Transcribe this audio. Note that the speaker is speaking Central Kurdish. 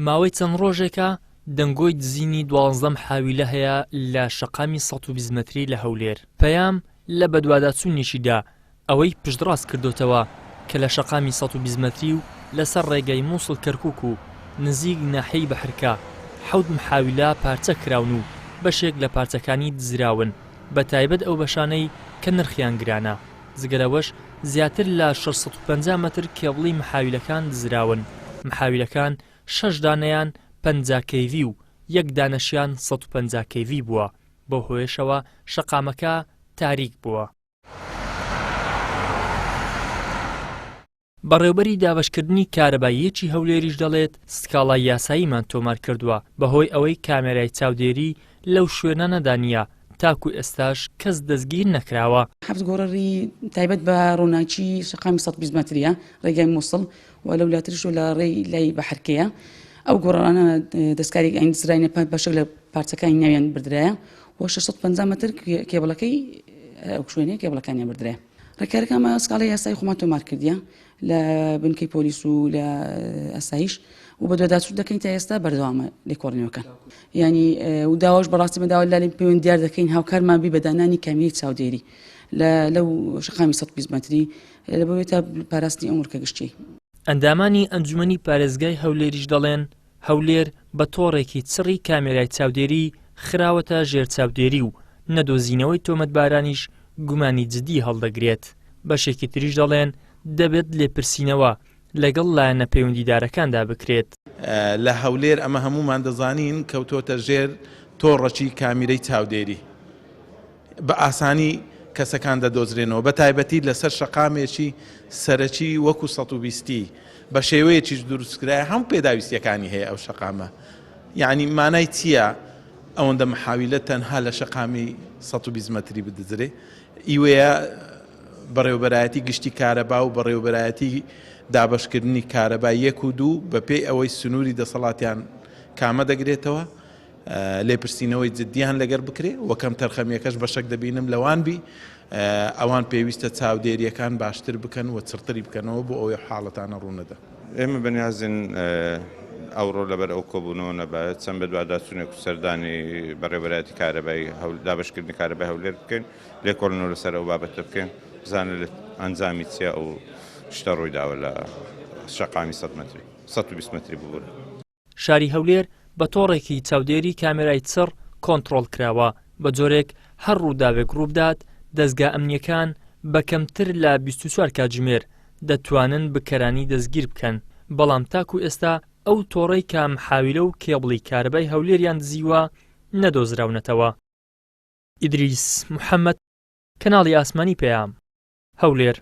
ماوەی چەند ڕۆژێکە دەنگۆی دزینی 12 محاویلە هەیە لە شەقامی 120 مەتری لە هەولێر. پەیام لە بەدواداچوونیشیدا ئەوەی پشتڕاست کردوتەوە کە لە شەقامی 120 مەتری و لەسەر ڕێگەی مووسڵ کەرکووک و نزیک ناحیەی بەحرکە 7 محاویلە پارچە کراون و بەشێک لە پارچەکانی دزراون، بە تایبەت ئەو بەشانەی کە نرخیان گرانە. جگەرەوەش زیاتر لە 650 مەتر کێبڵی محاویلەکان دزراون. محاویلەکان 6 دانەیان 50 kV و 1 دانەشیان 150 kV بووە. بۆ هۆیشەوە شەقامەکە تاریک بووە. بەڕێوەبەری دابەشکردنی کارەباییەکی هەولێریش دەڵێت سکاڵای یاساییمان تۆمار کردووە بەهۆی ئەوەی کامێرای چاودێری لەو شوێنە نەدانیە، تاکو ئێستاش کەس دەستگیر نەکراوە. حەفت گۆڕەری تایبەت بە ڕووناکی شەقامی 120 مەتریە ڕێگای مووسڵ و لەولاترش و لە ڕێی لای بەحرکەیە. ئەو گۆڕانە دەستکاری ئاین دزراینە بەشێک لە پارچەکانی ناویان بردرایە و 650 مەتر کێبڵەکەی ئەو شوێنەیە کێبڵەکانیان بردرایە. ڕێکارەکەمە سکاڵای یاسایی خۆمان تۆمار کردیە لە بنکەی پۆلیس و لە ئاسایش و بە دواداچوو دەکەین تا ئێستا بەردەوامە لێکۆڵینەوەکان. ینی و داواش بەڕاستی بەداوا لای پەیوەند دیار دەکەین هاوکارمان بی بەدانانی کامیەی چاودێری لەو شەقامی 120 مەتری لە بەوەی تا پاراستی ئەم ورکە گشتی. ئەندامانی ئەنجومەنی پارێزگای هەولێریش دەڵێن هەولێر بە تۆڕێکی چڕی کامێرای چاودێری خراوەتە ژێر چاودێری و نەدۆزینەوەی تۆمەتبارانیش گومانی جدی هەڵدەگرێت. بەشێکی تریش دەڵێن دەبێت لێپرسینەوە لەگەڵ لایەنە پەیوەندیدارەکاندا بکرێت. لە هەولێر ئەمە هەمومان دەزانین کەوتۆتە ژێر تۆڕەکی کامیرەی چاودێری بە ئاسانی کەسەکان دەدۆزرێنەوە، بە تایبەتی لەسەر شەقامێکی سەرەکی وەکو 120 بە شێوەیەکیش دروستکرایە هەموو پێداویستیەکانی هەیە ئەو شەقامە. یعنی مانای چییە ئەوەندە محاویلە تەنها لە شەقامی 120 مەتری بدزرێ؟ ئیوەیە بەڕێوەبەرایەتی گشتی کارەبا و بەڕێوەبەرایەتی دابەشکردنی کارەبا 1 و 2 بەپێی ئەوەی سنووری دەسەڵاتیان کامە دەگرێتەوە، لێپرسینەوەی جددیان لەگەر بکرێ وەکەم تەرخەمیەکەش بەشک دەبینم لەوان بی ئەوان پێویستە چاودێریەکان باشتر بکەن و چرتری بکەنەوە بۆ ئەوەی حاڵەتانە ڕوونەدا. ئێمە بەنیازین ئەوڕۆ لەبەر ئەو کۆبوونەوە نەبێت چەند بەدواداچوونێک و سەردانی بەڕێوەبەرایەتی کارەبایی دابەشکردنی کارەبای هەولێر بکەین، لێکۆڵینەوە لەسەر ئەو بابەتە بکەین، بزانێت ئەنجامی چییە ئەو شتە ڕووی داوە لە شەقامی 120 مەتری بوو. شاری هەولێر بە تۆڕێکی چاودێری کامێرای چڕ کۆنتڕۆڵ کراوە. بە جۆرێک هەر ڕووداوێک ڕووبدات دەستگا ئەمنیەکان بە کەمتر لە 24 کاتژمێر دەتوانن بکەرانی دەستگیر بکەن. بەڵام تاکو ئێستا ئەو تۆڕەی کە محاویلە و کێبڵی کارەبای هەولێریان دزیوە نەدۆزراونەتەوە. ئیدریس محەممەد، کەناڵی ئاسمانی پەیام، هەولێر.